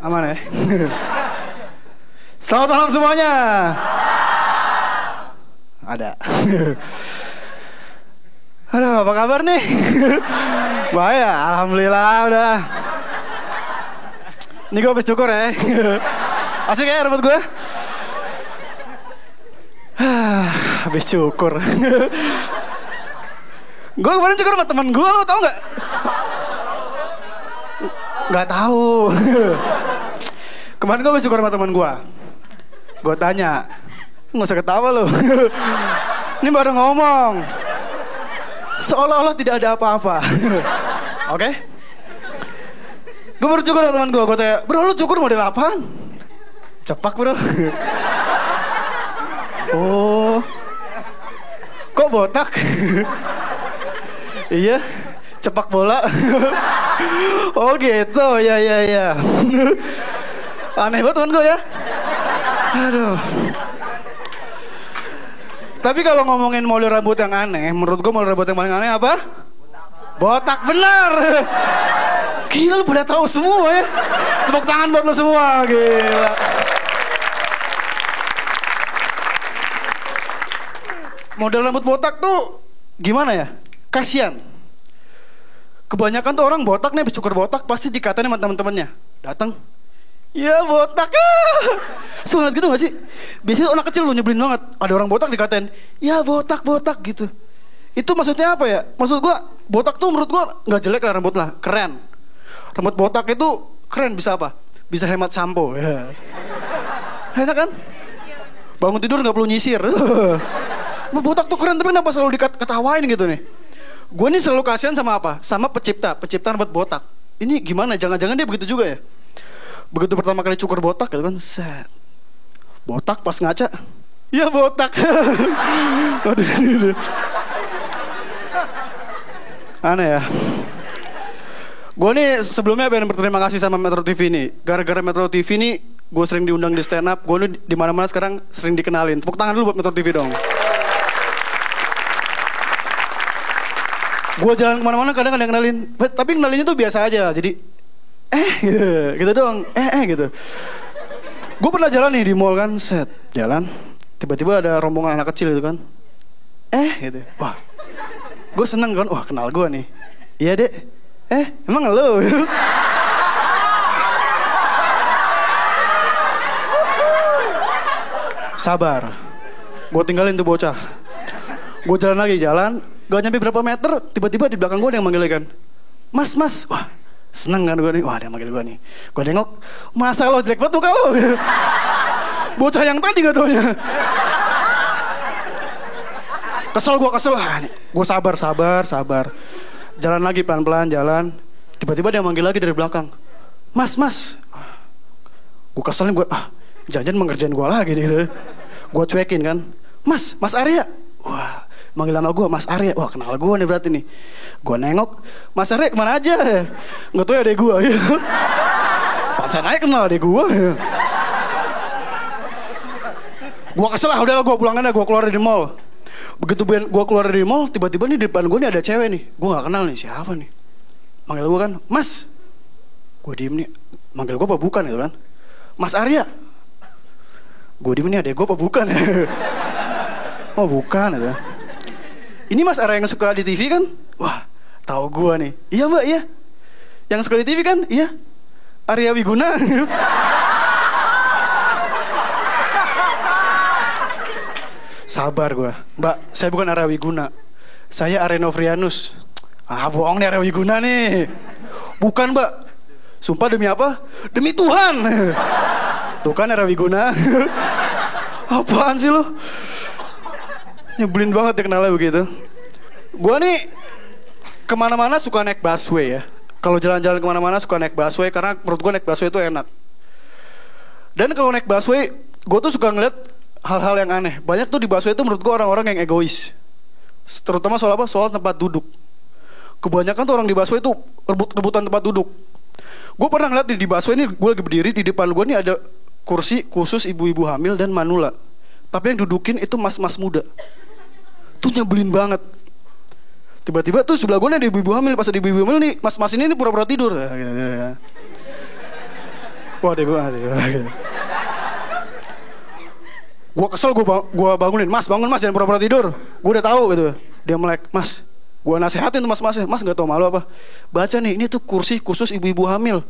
Aman ya? Selamat malam semuanya. Ada. Aduh, apa kabar nih? Baik ya, alhamdulillah udah. Ini gue habis cukur ya. Asik ya rambut gue? Habis cukur. Gue kemarin cukur sama temen gue, lo tau gak? Gak tahu. Kemarin gue habis cukur sama temen gue. Gue tanya, nggak usah ketawa lo. Ini baru ngomong. Seolah-olah tidak ada apa-apa. Oke? Gue baru cukur sama teman gue tanya, bro lu cukur model apaan? Cepak bro. Oh, kok botak? Iya, cepak bola. Oh gitu, ya. Aneh banget teman gue ya. Aduh. Tapi kalau ngomongin model rambut yang aneh, menurut gue model rambut yang paling aneh apa? Botak, benar. Gila lu pada tahu semua ya. Tepuk tangan buat lu semua, gila. Model rambut botak tuh gimana ya? Kasian. Kebanyakan tuh orang botak nih, habis cukur botak pasti dikatain sama teman-temannya. Datang, ya botak so ngeliat gitu gak sih? Biasanya anak kecil lu nyebelin banget. Ada orang botak dikatain, ya botak gitu. Itu maksudnya apa ya? Maksud gua botak tuh menurut gua gak jelek lah rambut lah, keren. Rambut botak itu keren, bisa apa? Bisa hemat sampo ya. Enak kan? Bangun tidur gak perlu nyisir. Botak tuh keren, tapi kenapa selalu diketawain gitu nih? Gue nih selalu kasihan sama apa? Sama pencipta rambut botak. Ini gimana? Jangan-jangan dia begitu juga ya? Begitu pertama kali cukur botak gitu kan, set. Botak pas ngaca, ya botak. Aneh ya. Gue nih sebelumnya pengen berterima kasih sama Metro TV ini. Gara-gara Metro TV ini, gue sering diundang di stand up. Gue nih di mana-mana sekarang sering dikenalin. Tepuk tangan dulu buat Metro TV dong. Gue jalan kemana-mana kadang ada yang kenalin. Tapi kenalinnya tuh biasa aja. Jadi gitu doang. Gitu. Gue pernah jalan nih di mall kan, set, jalan. Tiba-tiba ada rombongan anak kecil gitu kan. Gitu. Wah. Gue seneng kan, wah kenal gue nih. Iya dek. Emang lo? Sabar. Gue tinggalin tuh bocah. Gue jalan lagi, gak nyampe berapa meter, tiba-tiba di belakang gue ada yang manggil kan. Mas. Wah, seneng kan gue nih. Wah, dia manggil gue nih. Gue nengok, masa lo jelek banget tuh kalau. Bocah yang tadi gak taunya. Kesel. Gue sabar. Jalan lagi pelan-pelan, jalan. Tiba-tiba dia manggil lagi dari belakang. Mas. Gue keselin, jangan mengerjain gue lagi nih. Gue cuekin kan. Mas Arya. Wah, manggil nama gue Mas Arya. Wah, kenal gue nih berarti nih. Gue nengok, Mas Arya kemana aja? Nggak tahu ya adek gue. Pancan aja kenal adek gue. Gue kesel lah, udah gue pulang aja, gue keluar dari mall. Begitu gue keluar dari mall, tiba-tiba nih di depan gue nih ada cewek nih. Gue nggak kenal nih, siapa nih? Manggil gue kan, Mas. Gue diem nih, manggil gue apa bukan gitu kan? Mas Arya. Gue diem nih, adek gue apa bukan ya? Oh bukan gitu. Ini Mas Arya yang suka di TV kan? Wah, tahu gue nih. Iya mbak, iya. Yang suka di TV kan? Iya. Arya Wiguna. Sabar gue. Mbak, saya bukan Arya Wiguna. Saya Arya Novrianus. Bohong nih Arya Wiguna nih. Bukan mbak. Sumpah demi apa? Demi Tuhan. Tuh kan Arya Wiguna. Apaan sih lo? Nyebelin banget ya kenalnya begitu. Gue nih kemana-mana suka naik busway ya. Kalau jalan-jalan kemana-mana suka naik busway karena menurut gue naik busway itu enak. Dan kalau naik busway, gue tuh suka ngeliat hal-hal yang aneh. Banyak tuh di busway itu menurut gue orang-orang yang egois. Terutama soal apa? Soal tempat duduk. Kebanyakan tuh orang di busway itu rebutan tempat duduk. Gue pernah ngeliat di busway ini, gue lagi berdiri di depan gue nih ada kursi khusus ibu-ibu hamil dan manula. Tapi yang dudukin itu mas-mas muda. Tuh nyebelin banget. Tiba-tiba tuh sebelah gue nih ada ibu-ibu hamil. Pas ada ibu-ibu hamil nih, mas-mas ini pura-pura tidur. Wah, deh gue. Gue kesel, gue bangunin. Mas, bangun mas, jangan pura-pura tidur. Gue udah tahu gitu. Dia melek, mas. Gue nasehatin tuh mas-masnya. Mas nggak tahu malu apa? Baca nih, ini tuh kursi khusus ibu-ibu hamil.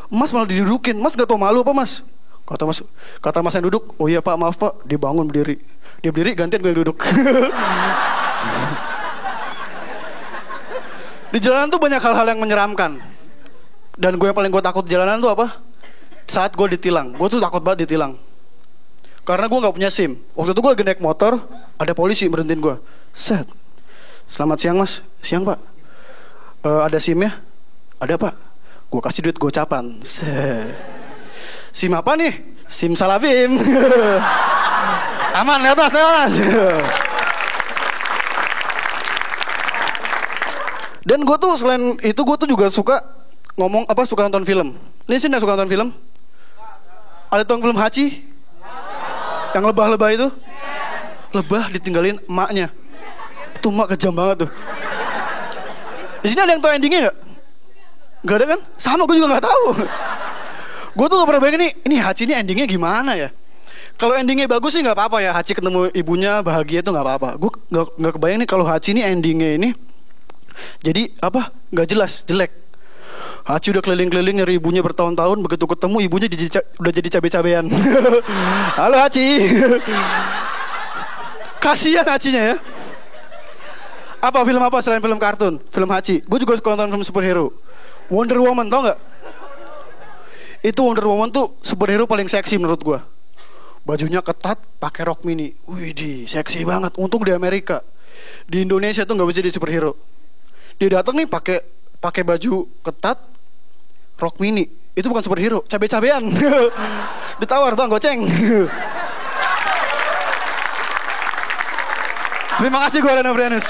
Mas malah didudukin. Mas nggak tahu malu apa mas? Kata mas yang duduk. Oh iya pak, maaf pak. Dia bangun berdiri. Dia berdiri, gantian gue yang duduk. Di jalanan tuh banyak hal-hal yang menyeramkan. Dan gue yang paling gue takut di jalanan tuh apa? Saat gue ditilang. Gue tuh takut banget ditilang. Karena gue gak punya SIM. Waktu itu gue lagi naik motor, ada polisi berhentiin gue. Set. Selamat siang mas. Siang pak. Ada SIM-nya? Ada pak. Gue kasih duit gocapan. Set. SIM apa nih? SIM Salabim. Aman, lewat mas. Dan gue tuh selain itu gue tuh juga suka suka nonton film. Ini sih gak suka nonton film? Ada tau film Hachi? Yang lebah-lebah itu? Lebah ditinggalin emaknya. Itu emak kejam banget tuh. Di sini ada yang tau endingnya gak? Gak ada kan? Sama gue juga gak tahu. Gue tuh gak pernah bayangin ini Hachi ini endingnya gimana ya? Kalau endingnya bagus sih gak apa-apa ya. Hachi ketemu ibunya bahagia itu gak apa-apa. Gue gak kebayang nih kalau Hachi ini endingnya ini jadi apa? Gak jelas, jelek. Hachi udah keliling-keliling nyari ibunya bertahun-tahun. Begitu ketemu ibunya udah jadi cabe-cabean. Halo Hachi. Kasihan Hachinya ya. Apa film apa selain film kartun? Film Hachi. Gue juga suka nonton film superhero. Wonder Woman, tau gak? Itu Wonder Woman tuh superhero paling seksi menurut gue. Bajunya ketat, pakai rok mini. Widih, seksi banget. Untung di Amerika. Di Indonesia tuh nggak bisa jadi superhero. Dia datang nih pakai baju ketat, rok mini. Itu bukan superhero, cabe-cabean. Ditawar bang, goceng. Terima kasih gue Reno Frianus.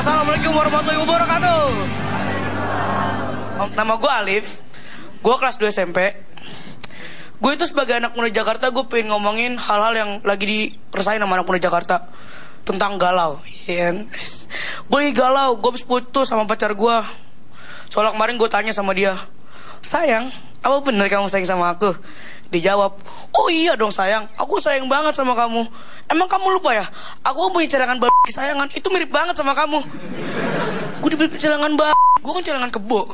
Assalamualaikum warahmatullahi wabarakatuh. Nama gue Alif. Gue kelas 2 SMP. Gue itu sebagai anak muda Jakarta, gue pengen ngomongin hal-hal yang lagi dirasain sama anak muda Jakarta. Tentang galau, ya. Gue lagi galau, gue habis putus sama pacar gue. Soalnya kemarin gue tanya sama dia, sayang, apa bener kamu sayang sama aku? Dijawab, oh iya dong sayang, aku sayang banget sama kamu. Emang kamu lupa ya? Aku punya cadangan kesayangan, itu mirip banget sama kamu. Gue diberi cadangan gue kan cadangan kebo.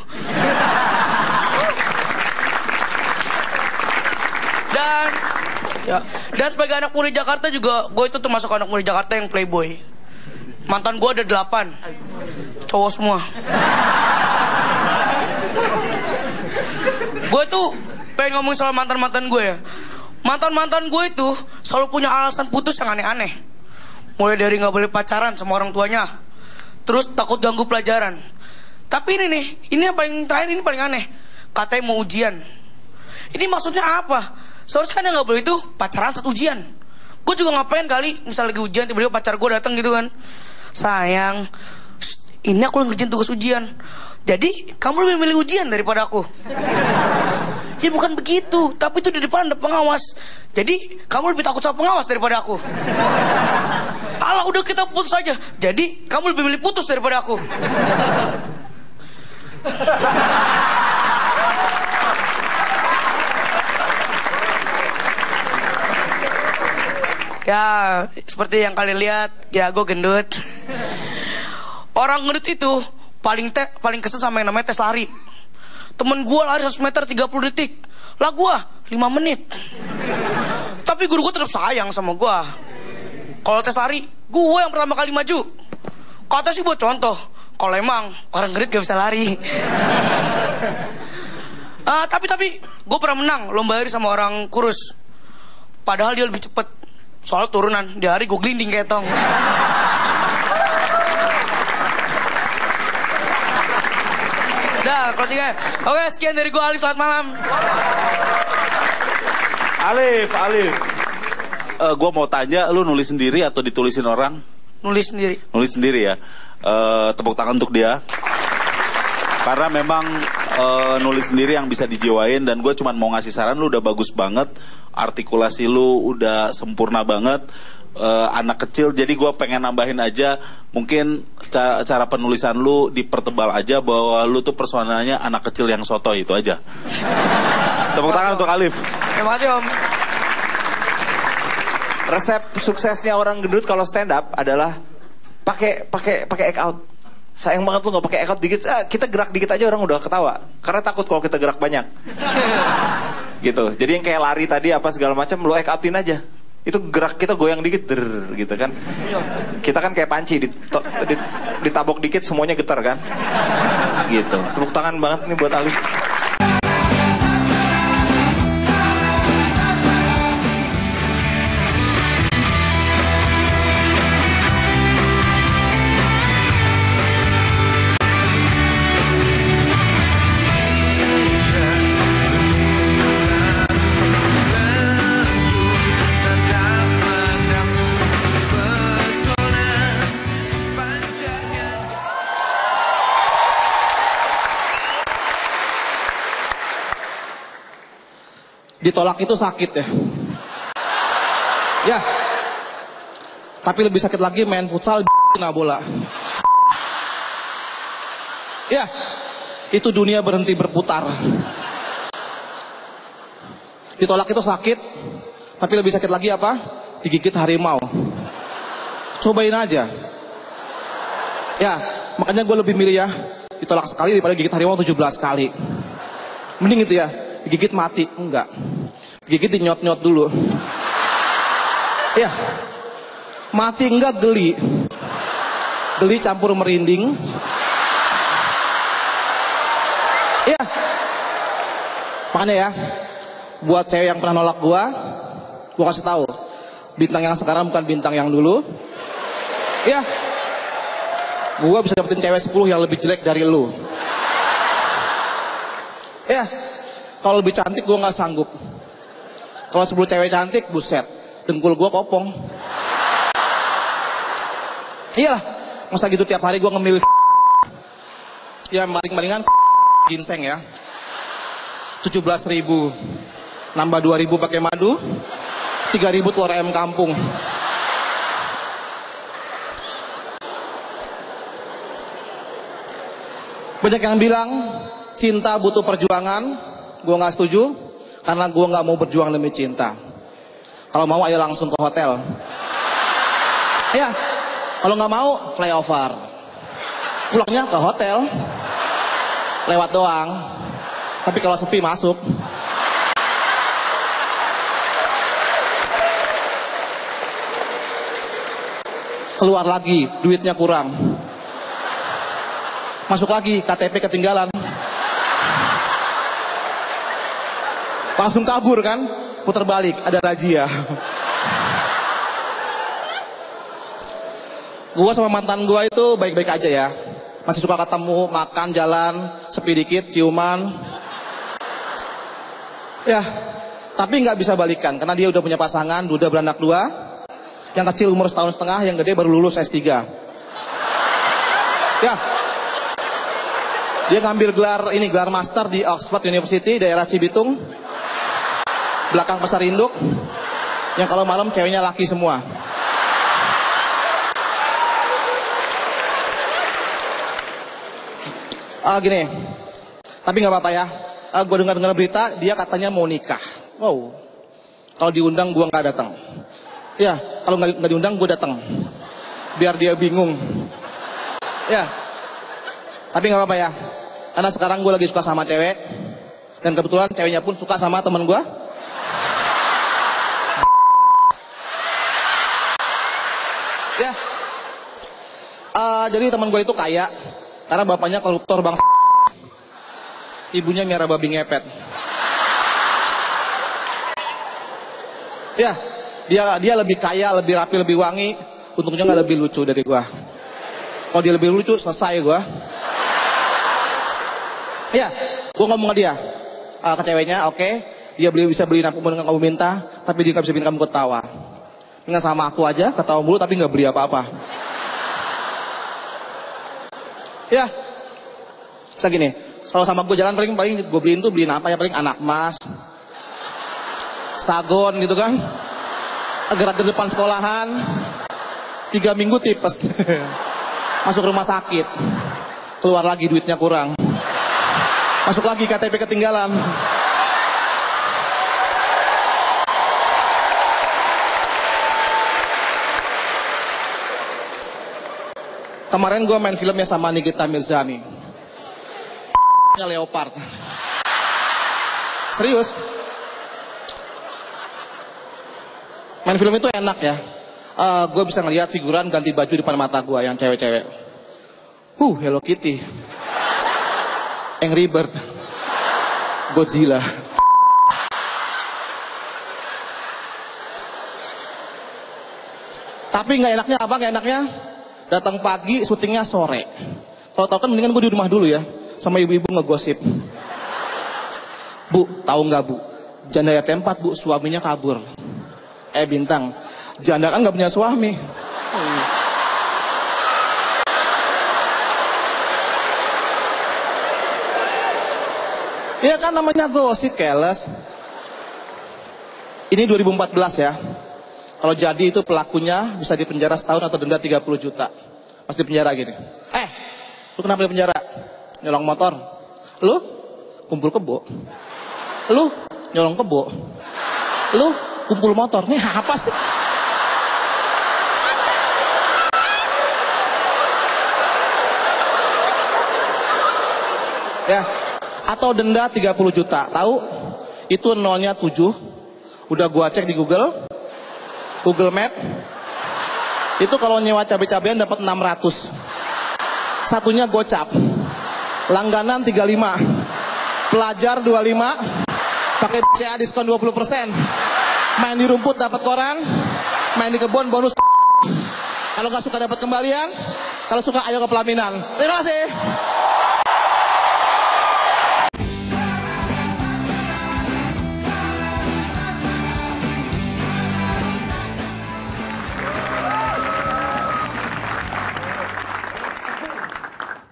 Dan sebagai anak muda Jakarta juga, gue itu termasuk anak muda Jakarta yang playboy. Mantan gue ada 8, cowok semua. Gue tuh pengen ngomong soal mantan-mantan gue ya. Mantan-mantan gue itu selalu punya alasan putus yang aneh-aneh. Mulai dari gak boleh pacaran sama orang tuanya, terus takut ganggu pelajaran. Tapi ini yang paling terakhir, ini paling aneh. Katanya mau ujian. Ini maksudnya apa? Seharusnya kan yang gak boleh itu pacaran saat ujian. Gue juga ngapain kali, misal lagi ujian tiba-tiba pacar gue datang gitu kan, sayang, ini aku lagi ngerjain tugas ujian, jadi kamu lebih milih ujian daripada aku. Ya bukan begitu, tapi itu di depan ada pengawas, jadi kamu lebih takut sama pengawas daripada aku. Alah udah kita putus aja, jadi kamu lebih milih putus daripada aku. Ya seperti yang kalian lihat, ya gue gendut. Orang gendut itu paling kesel sama yang namanya tes lari. Temen gue lari 100 meter 30 detik, lah gue 5 menit. Tapi guru gue tetap sayang sama gue. Kalau tes lari, gue yang pertama kali maju. Kata sih buat contoh, kalau emang orang gendut gak bisa lari. Tapi gue pernah menang lomba lari sama orang kurus. Padahal dia lebih cepet. Soal turunan, di hari gue gelinding kayak tong. Udah, closing aja. Oke, sekian dari gue Alif, selamat malam. Alif. Gue mau tanya, lu nulis sendiri atau ditulisin orang? Nulis sendiri. Nulis sendiri ya. Tepuk tangan untuk dia. Karena memang nulis sendiri yang bisa dijiwain. Dan gue cuma mau ngasih saran, lu udah bagus banget. Artikulasi lu udah sempurna banget. Anak kecil, jadi gue pengen nambahin aja. Mungkin cara penulisan lu dipertebal aja bahwa lu tuh personanya anak kecil yang soto, itu aja. Tepuk tangan untuk Alif. Terima kasih Om. Resep suksesnya orang gendut kalau stand up adalah pakai act out. Sayang banget lu nggak pakai act out dikit. Kita gerak dikit aja orang udah ketawa. Karena takut kalau kita gerak banyak. Gitu. Jadi yang kayak lari tadi apa segala macam lu act outin aja. Itu gerak kita goyang dikit gitu kan. Kita kan kayak panci ditabok dikit semuanya getar kan. Gitu. Tepuk tangan banget nih buat Alif. Ditolak itu sakit ya. Ya. Tapi lebih sakit lagi main futsal kena bola. Ya. Itu dunia berhenti berputar. Ditolak itu sakit, tapi lebih sakit lagi apa? Digigit harimau. Cobain aja. Ya, makanya gue lebih milih ya ditolak sekali daripada gigit harimau 17 kali. Mending itu ya, digigit mati. Enggak. Gigit dinyot-nyot dulu. Ya. Mati enggak geli. Geli campur merinding. Ya. Makanya ya, buat cewek yang pernah nolak gua kasih tahu, bintang yang sekarang bukan bintang yang dulu. Ya. Gua bisa dapetin cewek 10 yang lebih jelek dari lu. Ya. Kalau lebih cantik gua nggak sanggup. Kalau 10 cewek cantik, buset, dengkul gue kopong. Iyalah, masa gitu tiap hari gue ngemil. Ya maling-malingan ginseng ya. 17.000, nambah 2.000 pakai madu, 3.000 telur ayam kampung. Banyak yang bilang cinta butuh perjuangan, gue nggak setuju. Karena gue gak mau berjuang demi cinta. Kalau mau ayo langsung ke hotel. Ya, kalau gak mau flyover. Pulangnya ke hotel. Lewat doang. Tapi kalau sepi masuk. Keluar lagi, duitnya kurang. Masuk lagi, KTP ketinggalan. Langsung kabur kan, putar balik, ada razia. Gua sama mantan gua itu baik-baik aja ya. Masih suka ketemu, makan, jalan, sepi dikit, ciuman. Ya, tapi nggak bisa balikan karena dia udah punya pasangan, udah beranak 2. Yang kecil umur 1,5 tahun, yang gede baru lulus S3. Ya. Dia ngambil gelar master di Oxford University daerah Cibitung. Belakang pasar induk, yang kalau malam ceweknya laki semua. Gini, tapi nggak apa-apa ya. Gue dengar berita dia katanya mau nikah. Wow, kalau diundang gue nggak datang. Ya, kalau nggak diundang gue datang, biar dia bingung. Ya, tapi nggak apa-apa ya. Karena sekarang gue lagi suka sama cewek, dan kebetulan ceweknya pun suka sama teman gue. Ya, jadi teman gue itu kaya karena bapaknya koruptor bangsa, ibunya miara babi ngepet. Ya, dia lebih kaya, lebih rapi, lebih wangi, untungnya nggak lebih lucu dari gue. Kalau dia lebih lucu, selesai gue. Ya, gue ngomong ke dia, ke ceweknya, oke, dia bisa beli apa yang kamu minta, tapi dia nggak bisa bikin kamu ketawa. Nggak sama aku aja, ketawa mulu tapi nggak beli apa-apa. Ya, Saya gini, kalau sama gue jalan paling gue beliin apa ya, paling anak mas, sagon gitu kan, gerak ke depan sekolahan, 3 minggu tipes, masuk rumah sakit, keluar lagi duitnya kurang, masuk lagi KTP ketinggalan. Kemarin gue main filmnya sama Nikita Mirzani, Leopard, serius. Main film itu enak ya. Gue bisa ngelihat figuran ganti baju di depan mata gue yang cewek-cewek. Hello Kitty, Angry Bird, Godzilla. Tapi nggak enaknya apa? Nggak enaknya datang pagi, syutingnya sore. Kalau tahu kan mendingan gue di rumah dulu ya, sama ibu-ibu ngegosip. Bu, tahu nggak bu? Janda yatim 4 bu, suaminya kabur. Bintang, janda kan nggak punya suami. Iya kan namanya gosip, keles. Ini 2014 ya. Kalau jadi itu pelakunya bisa dipenjara setahun atau denda 30 juta. Pasti penjara gini. Lu kenapa di penjara? Nyolong motor. Lu kumpul kebo. Lu nyolong kebo. Lu kumpul motor. Nih apa sih? Ya, atau denda 30 juta. Tahu? Itu nolnya 7. Udah gua cek di Google Map. Itu kalau nyewa cabai-cabean dapat 600. Satunya gocap. Langganan 35. Pelajar 25. Pakai CA diskon 20%. Main di rumput dapat koran, main di kebun bonus. Kalau nggak suka dapat kembalian, kalau suka ayo ke pelaminan. Terima kasih.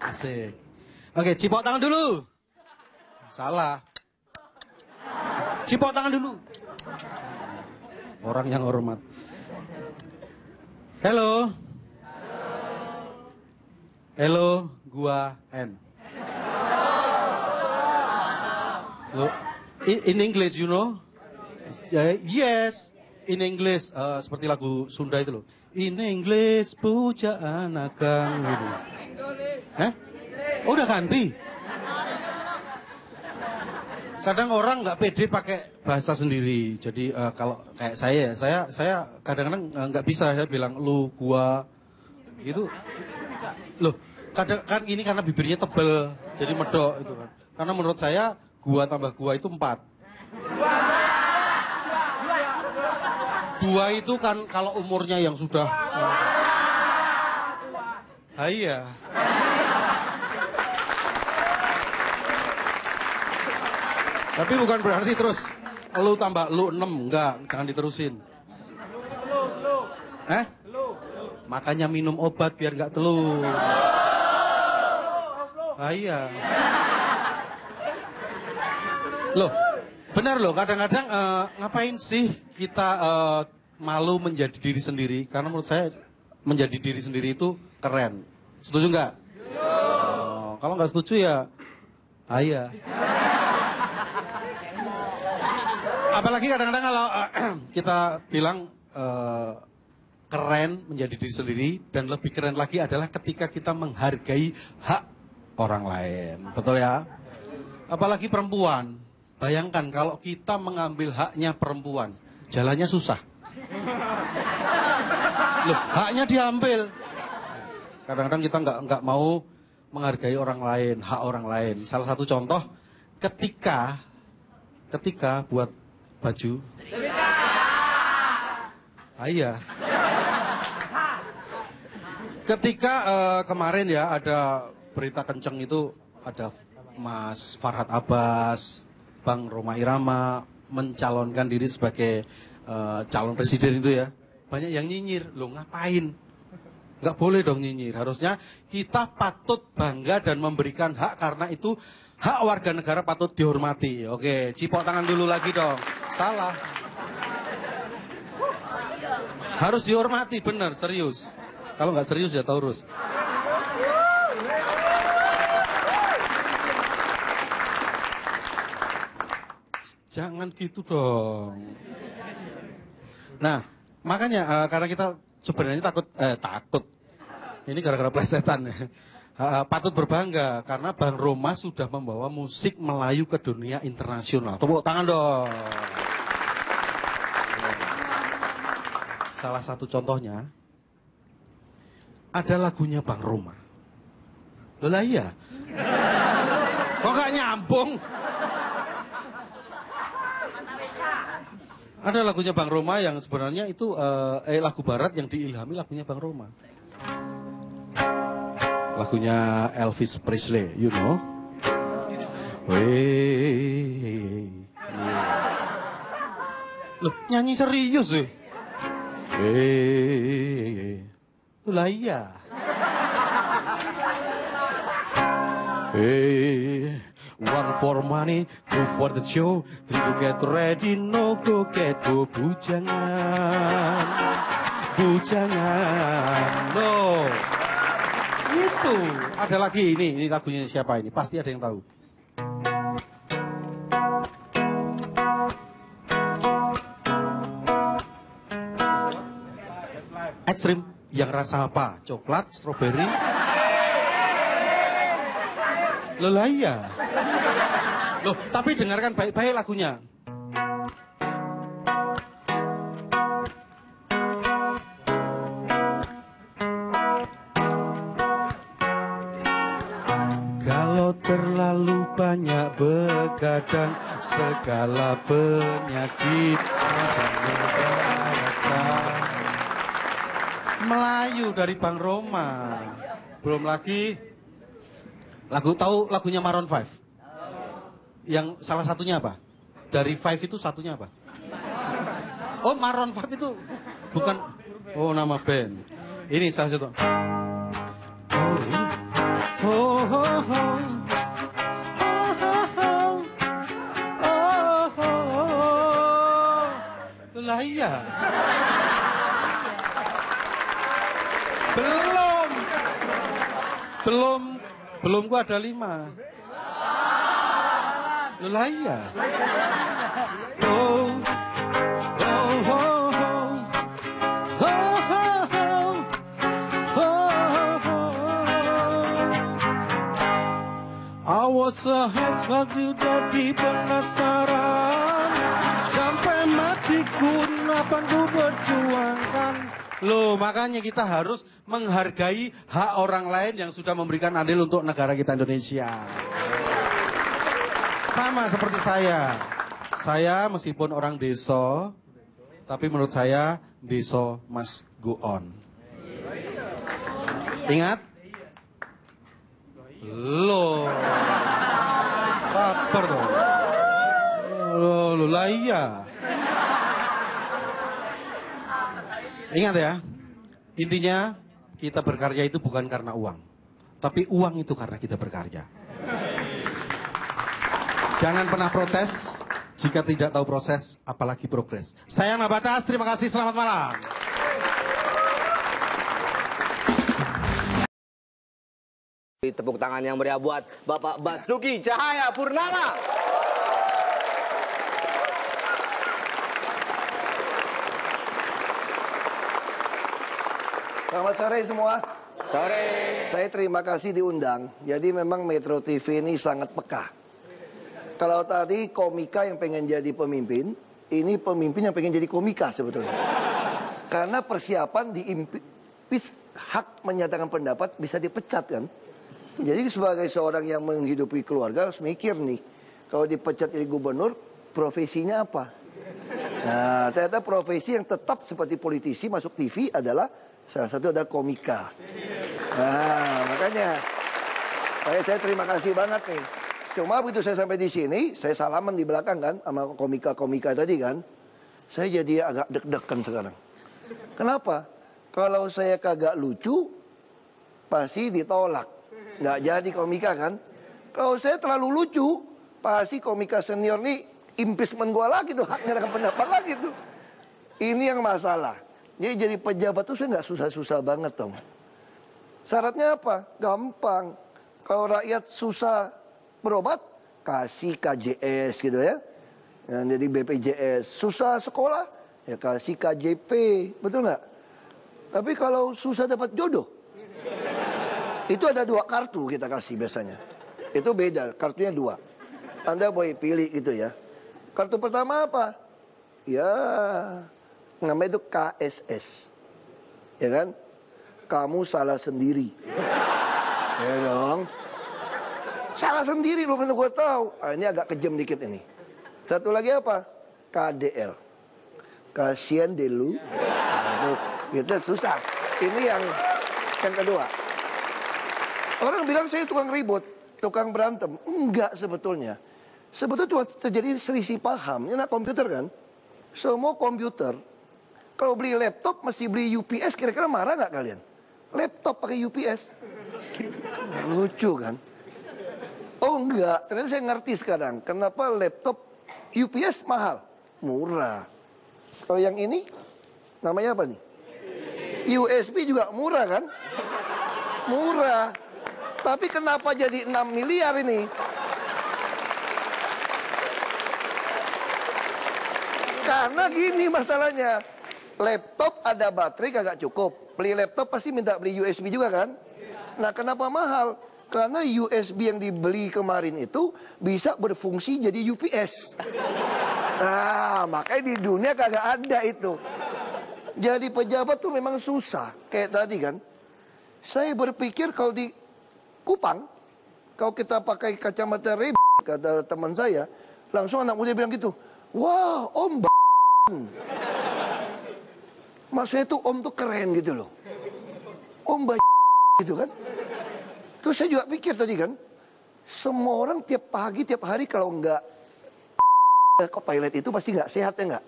Asik. Oke, cipok tangan dulu. Salah. Cipok tangan dulu. Orang yang hormat. Halo. Halo, gua N. So, in English, you know? Yes, in English. Seperti lagu Sunda itu loh. In English, pujaan akan. Gitu. Udah ganti. Kadang orang nggak pede pakai bahasa sendiri. Jadi kalau kayak saya kadang-kadang nggak bisa. Saya bilang lu, gua, gitu. Loh, kadang kan ini karena bibirnya tebel, jadi medok itu kan. Karena menurut saya gua tambah gua itu 4. Dua itu kan kalau umurnya yang sudah. Iya. Tapi bukan berarti terus lu tambah lu 6, enggak, jangan diterusin. Makanya minum obat biar enggak telu. Iya. Loh, benar loh, kadang-kadang ngapain sih kita malu menjadi diri sendiri? Karena menurut saya menjadi diri sendiri itu keren. Setuju nggak? Kalau nggak setuju ya, iya. Apalagi kadang-kadang kalau kita bilang keren menjadi diri sendiri, dan lebih keren lagi adalah ketika kita menghargai hak orang lain. Betul ya? Apalagi perempuan. Bayangkan kalau kita mengambil haknya perempuan, jalannya susah. Loh, haknya diambil. Kadang-kadang kita nggak mau menghargai orang lain, hak orang lain. Salah satu contoh, ketika buat baju. Iya. Ketika kemarin ya ada berita kenceng itu, ada Mas Farhad Abbas, Bang Rhoma Irama mencalonkan diri sebagai calon presiden itu ya. Banyak yang nyinyir, loh ngapain? Nggak boleh dong nyinyir. Harusnya kita patut bangga dan memberikan hak karena itu hak warga negara patut dihormati. Oke, cipok tangan dulu lagi dong. Salah. Harus dihormati, bener, serius. Kalau nggak serius ya Taurus. Jangan gitu dong. Nah, makanya karena kita sebenarnya takut. Ini gara-gara plesetan. Patut berbangga karena Bang Roma sudah membawa musik Melayu ke dunia internasional. Tepuk tangan dong. Salah satu contohnya ada lagunya Bang Roma. Loh iya. Kok gak nyambung? Ada lagunya Bang Roma yang sebenarnya itu lagu barat yang diilhami lagunya Bang Roma. Lagunya Elvis Presley, you know. Wey. Loh, nyanyi serius sih. Lah iya. One for money, two for the show, three to get ready, no go get go. Bujangan, no. Itu ada lagi ini lagunya siapa ini? Pasti ada yang tahu. Ekstrim yang rasa apa? Coklat, strawberry. Loh lah iya. Loh, tapi dengarkan baik-baik lagunya. Kalau terlalu banyak begadang, segala penyakit akan mendaratkan. Melayu dari Bang Roma. Belum lagi tahu lagunya Maroon 5? Yang salah satunya apa? Dari Five itu satunya apa? Oh, Maroon 5 itu bukan nama band. Ini salah satu. Lah iya. Belum gua ada 5. Lah iya. I was a head waktu jadi penasaran, sampai matiku akan ku berjuangkan. Loh, makanya kita harus menghargai hak orang lain yang sudah memberikan andil untuk negara kita Indonesia. Sama seperti saya. Saya meskipun orang desa, tapi menurut saya desa must go on. Ingat? Loh. Sabar dong. Loh, lah iya. Ingat ya, intinya kita berkarya itu bukan karena uang, tapi uang itu karena kita berkarya. Jangan pernah protes jika tidak tahu proses, apalagi progres. Saya Nabatas, terima kasih, selamat malam. Tepuk tangan yang meriah buat Bapak Basuki Cahaya Purnama. Selamat sore semua. Sore. Saya terima kasih diundang. Jadi memang Metro TV ini sangat peka. Kalau tadi komika yang pengen jadi pemimpin, ini pemimpin yang pengen jadi komika sebetulnya. Karena persiapan hak menyatakan pendapat bisa dipecat kan. Jadi sebagai seorang yang menghidupi keluarga harus mikir nih. Kalau dipecat jadi gubernur, profesinya apa? Nah, ternyata profesi yang tetap seperti politisi masuk TV adalah salah satu adalah komika. Nah, makanya saya terima kasih banget nih. Cuma begitu saya sampai di sini, saya salaman di belakang kan sama komika-komika tadi kan. Saya jadi agak deg-degan sekarang. Kenapa? Kalau saya kagak lucu, pasti ditolak. Nggak jadi komika kan? Kalau saya terlalu lucu, pasti komika senior nih impeachment gua lagi tuh, haknya ada pendapat lagi tuh. Ini yang masalah. Jadi pejabat tuh saya nggak susah-susah banget dong. Syaratnya apa? Gampang. Kalau rakyat susah berobat, kasih KJS gitu ya. Jadi BPJS. Susah sekolah, ya kasih KJP. Betul nggak? Tapi kalau susah dapat jodoh, itu ada 2 kartu kita kasih biasanya. Itu beda, kartunya 2. Anda boleh pilih gitu ya. Kartu pertama apa? Ya, namanya itu KSS. Ya kan? Kamu salah sendiri. Ya dong. Salah sendiri loh, mana gue tahu. Ini agak kejam dikit ini. Satu lagi apa? KDL. Kasian deh lu. Gitu susah. Ini yang kedua. Orang bilang saya tukang ribut, tukang berantem. Enggak sebetulnya. Sebetulnya cuma terjadi selisih paham. Ini anak komputer kan. Semua komputer. Kalau beli laptop mesti beli UPS, kira-kira marah nggak kalian? Laptop pakai UPS. Lucu kan? Oh enggak, ternyata saya ngerti sekarang. Kenapa laptop UPS mahal? Murah. Kalau yang ini, namanya apa nih? USB juga murah kan? Murah. Tapi kenapa jadi 6 miliar ini? Karena gini masalahnya. Laptop ada baterai kagak cukup. Beli laptop pasti minta beli USB juga kan? Nah kenapa mahal? Karena USB yang dibeli kemarin itu bisa berfungsi jadi UPS. Nah makanya di dunia kagak ada itu. Jadi pejabat tuh memang susah. Kayak tadi kan. Saya berpikir kalau di Kupang, kalau kita pakai kacamata reb, kata teman saya, langsung anak muda bilang gitu. Wah, om maksudnya tuh om tuh keren gitu loh. Om gitu kan. Terus saya juga pikir tadi kan, semua orang tiap pagi, tiap hari kalau enggak ke toilet itu pasti nggak sehat ya nggak?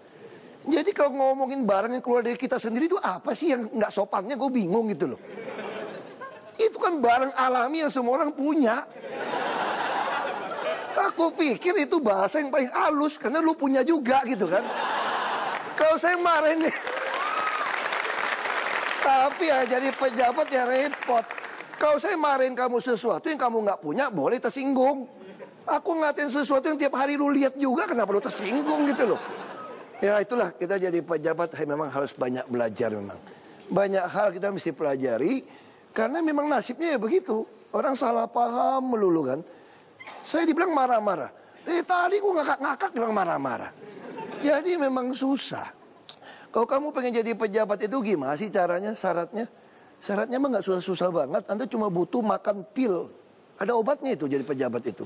Jadi kalau ngomongin barang yang keluar dari kita sendiri itu apa sih yang nggak sopannya, gue bingung gitu loh. Itu kan barang alami yang semua orang punya. Aku pikir itu bahasa yang paling halus karena lu punya juga gitu kan. Kalau saya marahin nih. Tapi ya jadi pejabat ya repot. Kalau saya marahin kamu sesuatu yang kamu nggak punya, boleh tersinggung. Aku ngatain sesuatu yang tiap hari lu lihat juga, kenapa lu tersinggung gitu loh. Ya itulah, kita jadi pejabat memang harus banyak belajar memang. Banyak hal kita mesti pelajari, karena memang nasibnya ya begitu. Orang salah paham melulu kan. Saya dibilang marah-marah. Tadi gua ngakak-ngakak bilang marah-marah. Jadi memang susah. Kalau kamu pengen jadi pejabat itu gimana sih caranya, syaratnya? Syaratnya emang gak susah-susah banget. Anda cuma butuh makan pil. Ada obatnya itu jadi pejabat itu.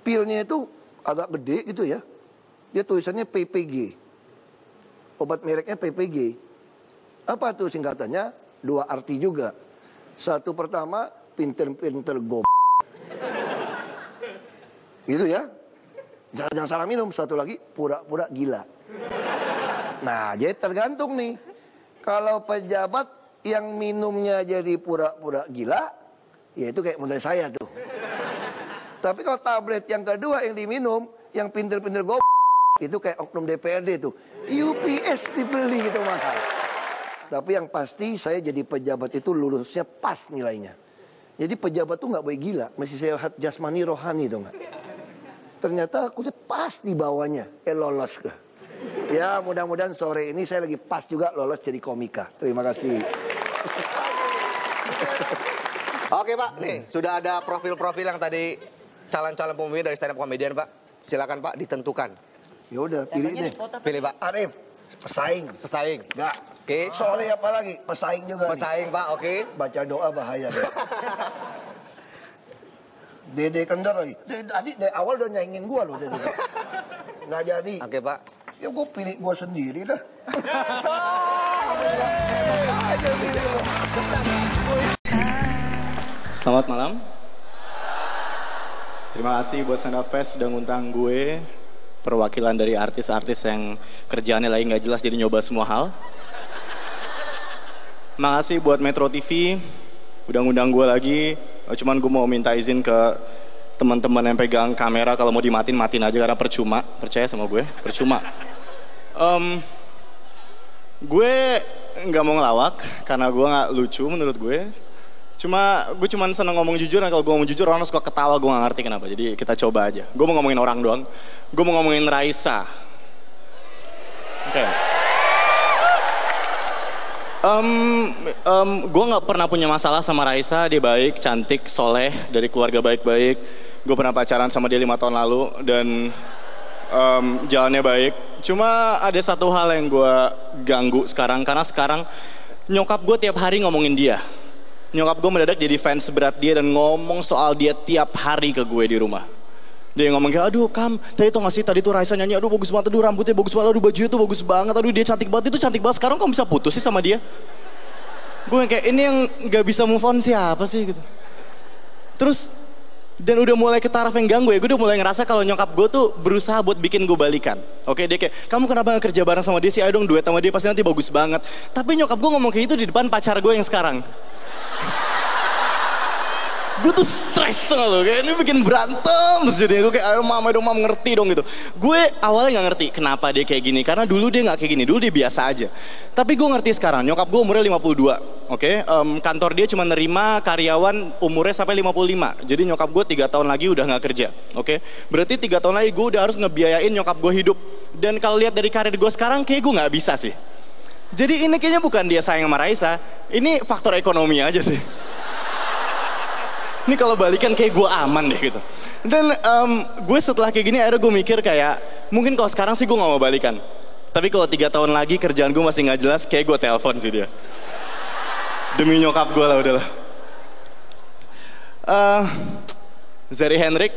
Pilnya itu agak gede gitu ya. Dia tulisannya PPG. Obat mereknya PPG. Apa tuh singkatannya? 2 arti juga. Satu pertama, pinter-pinter gitu ya. Jangan salah minum. Satu lagi, pura-pura gila. Nah, jadi tergantung nih. Kalau pejabat yang minumnya jadi pura-pura gila, ya itu kayak model saya tuh. Tapi kalau tablet yang kedua yang diminum, yang pinter-pinter itu kayak oknum DPRD tuh. UPS dibeli gitu mahal. Tapi yang pasti saya jadi pejabat itu lulusnya pas nilainya. Jadi pejabat tuh nggak boleh gila, masih sehat jasmani rohani tuh nggak. Ternyata aku tuh pas di bawahnya, lolos ke. Ya mudah-mudahan sore ini saya lagi pas juga lolos jadi komika. Terima kasih. Oke Pak, nih sudah ada profil-profil yang tadi calon-calon pemimpin dari stand up comedian Pak. Silakan Pak ditentukan. Ya udah pilih deh. Pilih Pak. Arif, pesaing. Pesaing. Enggak. Oke. Soalnya apa lagi? Pesaing juga. Pesaing nih. Pak, oke. Baca doa bahaya deh. Dede Kendor lagi. Tadi dari awal udah nyaingin gua loh Dede. Nggak jadi. Oke Pak. Ya gua pilih gua sendiri dah. Selamat malam. Terima kasih buat Stand Up Fest sudah ngundang gue, perwakilan dari artis-artis yang kerjaannya lagi nggak jelas jadi nyoba semua hal. Makasih buat Metro TV udah ngundang gue lagi. Cuman gue mau minta izin ke teman-teman yang pegang kamera, kalau mau dimatiin matiin aja karena percuma. Percaya sama gue, percuma. Gue nggak mau ngelawak karena gue nggak lucu menurut gue. Gue cuma seneng ngomong jujur, dan kalau gue ngomong jujur orang suka ketawa, gue nggak ngerti kenapa. Jadi kita coba aja. Gue mau ngomongin orang doang. Gue mau ngomongin Raisa. Oke. Gue nggak pernah punya masalah sama Raisa. Dia baik, cantik, soleh, dari keluarga baik-baik. Gue pernah pacaran sama dia 5 tahun lalu dan jalannya baik. Cuma ada satu hal yang gue ganggu sekarang, karena sekarang nyokap gue tiap hari ngomongin dia. Nyokap gue mendadak jadi fans berat dia dan ngomong soal dia tiap hari ke gue di rumah. Dia ngomong kayak, aduh Kam, tadi tau gak sih, tadi tuh Raisa nyanyi, aduh bagus banget, aduh rambutnya bagus banget, aduh bajunya tuh bagus banget, aduh dia cantik banget, itu cantik banget, sekarang kamu bisa putus sih sama dia? Gue kayak, ini yang gak bisa move on siapa sih gitu. Terus, dan udah mulai ke taraf yang ganggu ya, gue udah mulai ngerasa kalau nyokap gue tuh berusaha buat bikin gue balikan. Oke, dia kayak, kamu kenapa gak kerja bareng sama dia sih, ayo dong duet sama dia, pasti nanti bagus banget. Tapi nyokap gue ngomong kayak itu di depan pacar gue yang sekarang. Gue tuh stres loh, kayak ini bikin berantem terus jadi gue kayak ayo mama dong, mam ngerti dong gitu. Gue awalnya nggak ngerti kenapa dia kayak gini, karena dulu dia nggak kayak gini, dulu dia biasa aja. Tapi gue ngerti sekarang, nyokap gue umurnya 52, oke? Kantor dia cuma nerima karyawan umurnya sampai 55, jadi nyokap gue 3 tahun lagi udah nggak kerja, oke? Berarti 3 tahun lagi gue udah harus ngebiayain nyokap gue hidup. Dan kalau lihat dari karir gue sekarang, kayak gue nggak bisa sih. Jadi ini kayaknya bukan dia sayang sama Raisa, ini faktor ekonomi aja sih. Ini kalau balikan kayak gue aman deh gitu. Dan gue setelah kayak gini akhirnya gue mikir kayak, mungkin kalau sekarang sih gue gak mau balikan. Tapi kalau 3 tahun lagi kerjaan gue masih gak jelas, kayak gue telepon sih dia. Demi nyokap gue lah udahlah. Zari Hendrik,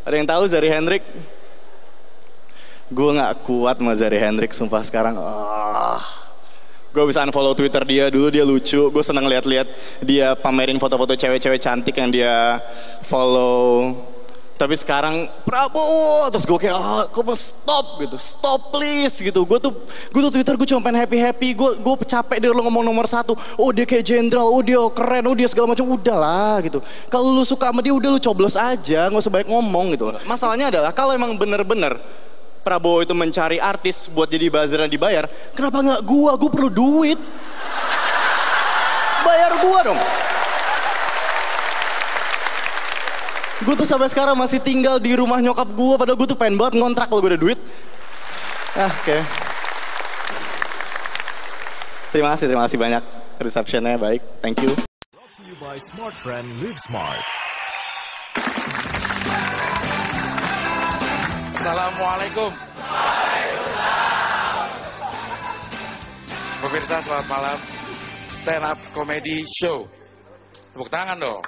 ada yang tahu Zari Hendrik? Gue gak kuat sama Zari Hendrik sumpah sekarang. Gue bisa unfollow Twitter dia, dulu dia lucu, gue seneng lihat-lihat dia pamerin foto-foto cewek-cewek cantik yang dia follow. Tapi sekarang Prabowo, terus gue kayak, gue mau stop gitu, stop please gitu. Gue tuh Twitter gue cuma pengen happy, gue capek dia lo ngomong nomor 1. Oh dia kayak jenderal, oh dia keren, oh dia segala macam, udahlah gitu. Kalau lu suka sama dia udah lu coblos aja, nggak usah banyak ngomong gitu. Masalahnya adalah kalau emang bener-bener Prabowo itu mencari artis buat jadi buzzer dan dibayar, kenapa nggak gua? Gua perlu duit. Bayar gua dong. Gua tuh sampai sekarang masih tinggal di rumah nyokap gua, padahal gua tuh pengen banget ngontrak kalau gua ada duit. Oke. Terima kasih banyak. Receptionnya baik, thank you. Brought to you by Smart Friend Live Smart. Assalamualaikum. Pemirsa selamat malam. Stand up comedy show. Tepuk tangan dong.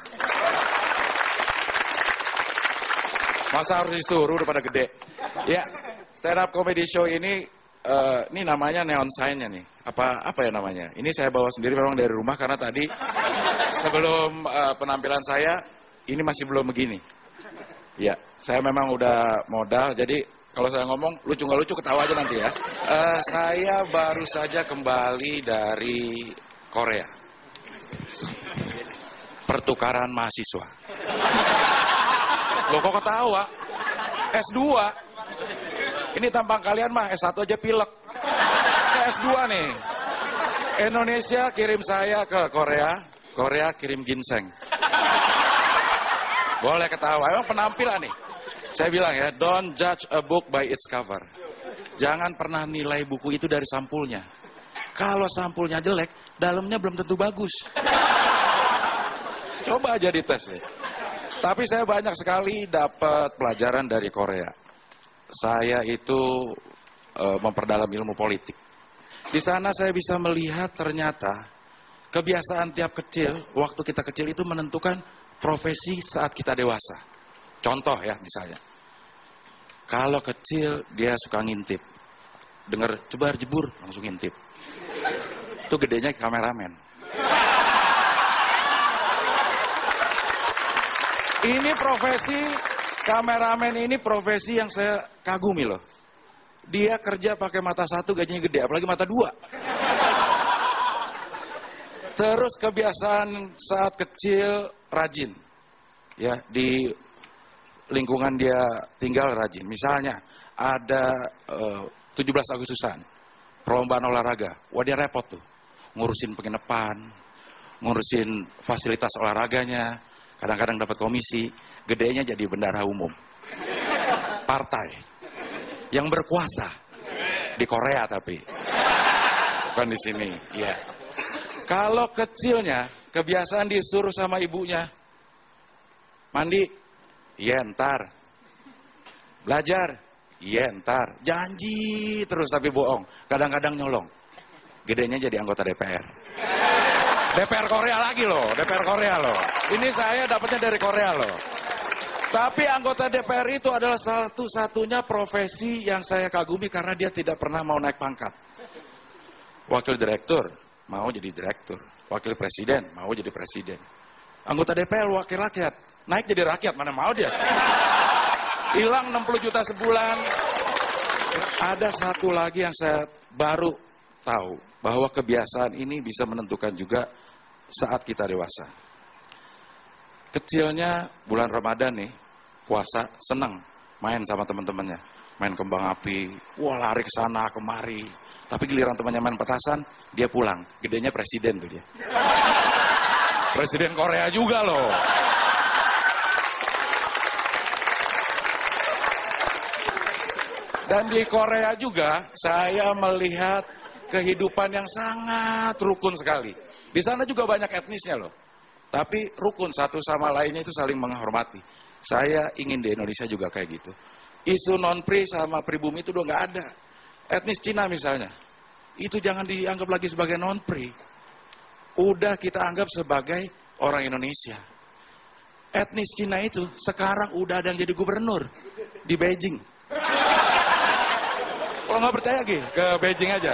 Masa harus disuruh udah pada gede. Ya, stand up comedy show ini namanya neon sign-nya nih. Apa ya namanya? Ini saya bawa sendiri memang dari rumah karena tadi sebelum penampilan saya ini masih belum begini. Ya, saya memang udah modal, jadi kalau saya ngomong lucu nggak lucu ketawa aja nanti ya. Saya baru saja kembali dari Korea. Pertukaran mahasiswa. Loh kok ketawa? S2. Ini tampang kalian mah S1 aja pilek. Ini S2 nih. Indonesia kirim saya ke Korea, Korea kirim ginseng. Boleh ketawa, emang penampilan nih. Saya bilang ya, don't judge a book by its cover. Jangan pernah nilai buku itu dari sampulnya. Kalau sampulnya jelek, dalamnya belum tentu bagus. Coba aja dites nih. Tapi saya banyak sekali dapat pelajaran dari Korea. Saya itu memperdalam ilmu politik. Di sana saya bisa melihat ternyata kebiasaan tiap kecil, waktu kita kecil itu menentukan profesi saat kita dewasa. Contoh ya misalnya, kalau kecil dia suka ngintip, dengar jebar jebur langsung ngintip. Itu gedenya kameramen. Ini profesi kameramen, ini profesi yang saya kagumi loh. Dia kerja pakai mata 1 gajinya gede, apalagi mata 2. Terus kebiasaan saat kecil rajin. Ya, di lingkungan dia tinggal rajin. Misalnya ada 17 Agustusan, perlombaan olahraga. Wah, dia repot tuh. Ngurusin penginapan, ngurusin fasilitas olahraganya, kadang-kadang dapat komisi, gedenya jadi bendahara umum. Partai yang berkuasa di Korea tapi bukan di sini, ya. Kalau kecilnya kebiasaan disuruh sama ibunya mandi, iya ntar. Belajar, iya ntar. Janji terus tapi bohong. Kadang-kadang nyolong. Gedenya jadi anggota DPR. DPR Korea lagi loh, DPR Korea loh. Ini saya dapatnya dari Korea loh. Tapi anggota DPR itu adalah satu-satunya profesi yang saya kagumi karena dia tidak pernah mau naik pangkat. Wakil direktur mau jadi direktur, wakil presiden mau jadi presiden. Anggota DPR wakil rakyat, naik jadi rakyat, mana mau dia? Hilang 60 juta sebulan. Ada satu lagi yang saya baru tahu, bahwa kebiasaan ini bisa menentukan juga saat kita dewasa. Kecilnya bulan Ramadan nih, puasa, senang main sama teman-temannya. Main kembang api, wah lari ke sana kemari. Tapi giliran temannya main petasan, dia pulang. Gedenya presiden tuh dia. Presiden Korea juga loh. Dan di Korea juga, saya melihat kehidupan yang sangat rukun sekali. Di sana juga banyak etnisnya loh. Tapi rukun satu sama lainnya itu saling menghormati. Saya ingin di Indonesia juga kayak gitu. Isu non-pri sama pribumi itu udah nggak ada. Etnis Cina misalnya, itu jangan dianggap lagi sebagai non-pri. Udah kita anggap sebagai orang Indonesia. Etnis Cina itu sekarang udah ada yang jadi gubernur di Beijing. Kalau nggak percaya ke Beijing aja.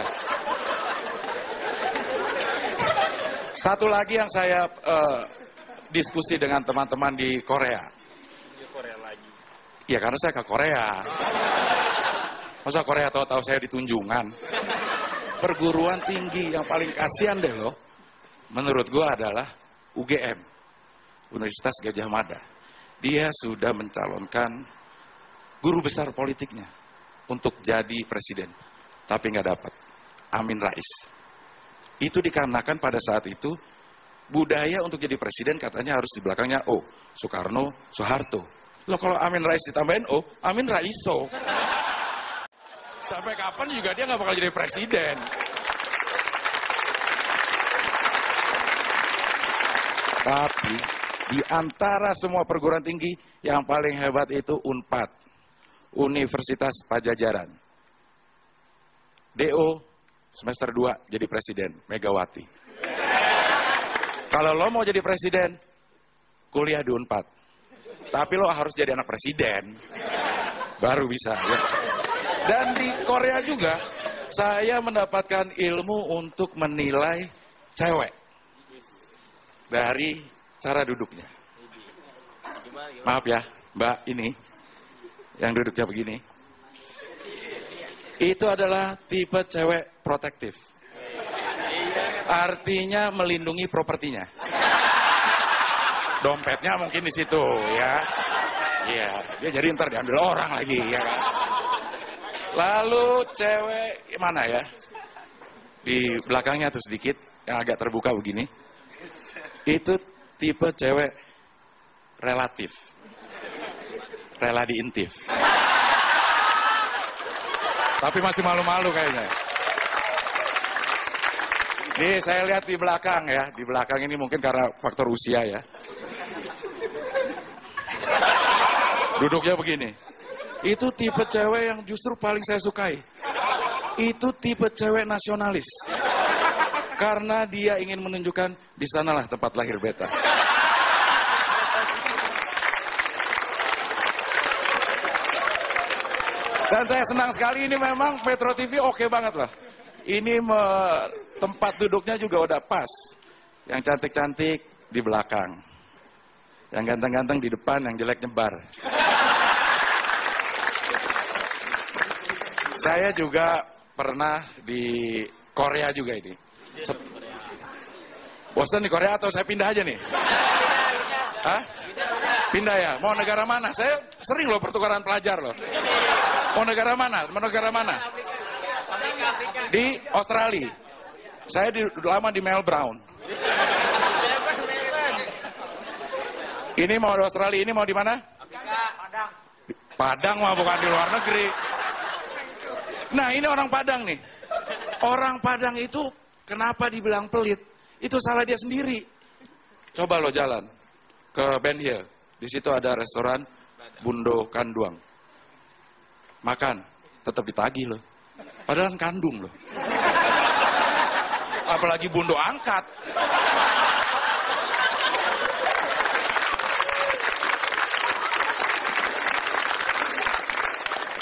Satu lagi yang saya diskusi dengan teman-teman di Korea. Di Korea lagi. Ya karena saya ke Korea. Masa Korea tahu-tahu saya di Tunjungan. Perguruan tinggi yang paling kasihan deh loh, menurut gua adalah UGM, Universitas Gadjah Mada. Dia sudah mencalonkan guru besar politiknya untuk jadi presiden, tapi nggak dapat. Amin Rais. Itu dikarenakan pada saat itu budaya untuk jadi presiden katanya harus di belakangnya O, Soekarno, Soeharto. Loh kalau Amin Rais ditambahin O, Amin Raiso. Sampai kapan juga dia nggak bakal jadi presiden. Tapi di antara semua perguruan tinggi yang paling hebat itu UNPAD, Universitas Pajajaran. DO semester 2 jadi presiden, Megawati. Kalau lo mau jadi presiden, kuliah di UNPAD. Tapi lo harus jadi anak presiden, baru bisa. Ya. Dan di Korea juga, saya mendapatkan ilmu untuk menilai cewek dari cara duduknya. Maaf ya, Mbak ini, yang duduknya begini. Itu adalah tipe cewek protektif. Artinya melindungi propertinya. Dompetnya mungkin di situ ya. Iya, dia jadi ntar diambil orang lagi ya kan. Lalu cewek mana ya? Di belakangnya tuh sedikit yang agak terbuka begini. Itu tipe cewek relatif. Rela diintip. Tapi masih malu-malu kayaknya. Nih saya lihat di belakang ya. Di belakang ini mungkin karena faktor usia ya. Duduknya begini. Itu tipe cewek yang justru paling saya sukai. Itu tipe cewek nasionalis. Karena dia ingin menunjukkan di sanalah tempat lahir beta. Dan saya senang sekali ini memang Metro TV oke banget lah. Ini tempat duduknya juga udah pas. Yang cantik-cantik di belakang. Yang ganteng-ganteng di depan, yang jelek nyebar. Saya juga pernah di Korea juga ini. Bosan di Korea atau saya pindah aja nih? Hah? Pindah ya? Mau negara mana? Saya sering loh pertukaran pelajar loh. Mau negara mana? Mau negara mana? Di Australia. Saya lama di Melbourne. Ini mau di Australia, ini mau di mana? Padang mah bukan di luar negeri. Nah ini orang Padang nih. Orang Padang itu kenapa dibilang pelit? Itu salah dia sendiri. Coba lo jalan ke Ben Hill. Di situ ada restoran Bundo Kanduang. Makan, tetap ditagih lo. Padahal kandung lo. Apalagi Bundo angkat.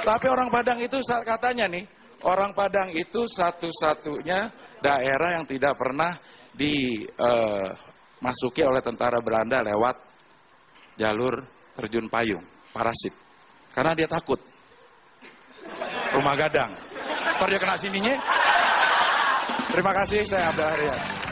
Tapi orang Padang itu katanya nih, orang Padang itu satu-satunya daerah yang tidak pernah dimasuki oleh tentara Belanda lewat jalur terjun payung, parasit. Karena dia takut. Rumah gadang. Ntar dia kena sininya. Terima kasih, saya Abdul Harian.